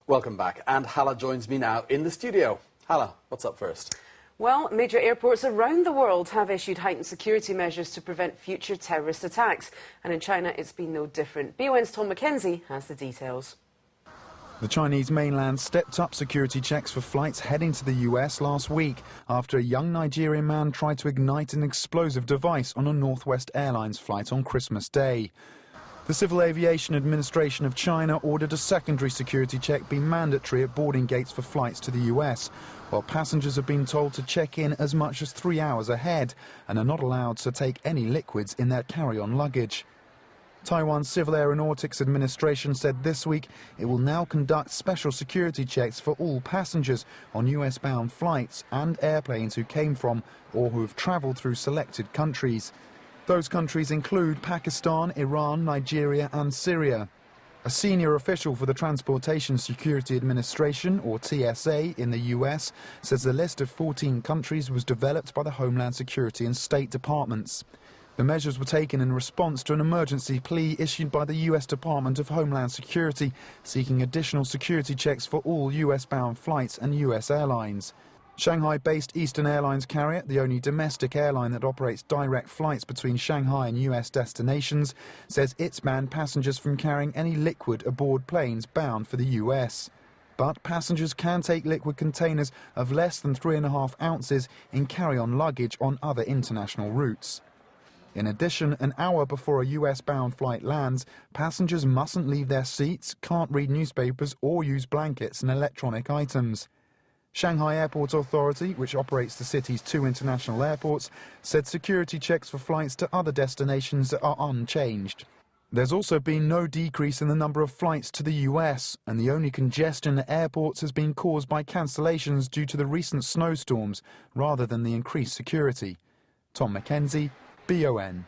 Welcome back, and Hala joins me now in the studio. Hala, what's up first? Well, major airports around the world have issued heightened security measures to prevent future terrorist attacks. And in China, it's been no different. BON's Tom Mackenzie has the details. The Chinese mainland stepped up security checks for flights heading to the US last week after a young Nigerian man tried to ignite an explosive device on a Northwest Airlines flight on Christmas Day. The Civil Aviation Administration of China ordered a secondary security check be mandatory at boarding gates for flights to the US, while passengers have been told to check in as much as 3 hours ahead and are not allowed to take any liquids in their carry-on luggage. Taiwan's Civil Aeronautics Administration said this week it will now conduct special security checks for all passengers on US-bound flights and airplanes who came from or who have travelled through selected countries. Those countries include Pakistan, Iran, Nigeria and Syria. A senior official for the Transportation Security Administration, or TSA, in the US says the list of 14 countries was developed by the Homeland Security and State Departments. The measures were taken in response to an emergency plea issued by the US Department of Homeland Security, seeking additional security checks for all US-bound flights and US airlines. Shanghai-based Eastern Airlines carrier, the only domestic airline that operates direct flights between Shanghai and US destinations, says it's banned passengers from carrying any liquid aboard planes bound for the US. But passengers can take liquid containers of less than 3.5 ounces in carry-on luggage on other international routes. In addition, an hour before a US-bound flight lands, passengers mustn't leave their seats, can't read newspapers or use blankets and electronic items. Shanghai Airport Authority, which operates the city's 2 international airports, said security checks for flights to other destinations are unchanged. There's also been no decrease in the number of flights to the US, and the only congestion at airports has been caused by cancellations due to the recent snowstorms, rather than the increased security. Tom Mackenzie, BON.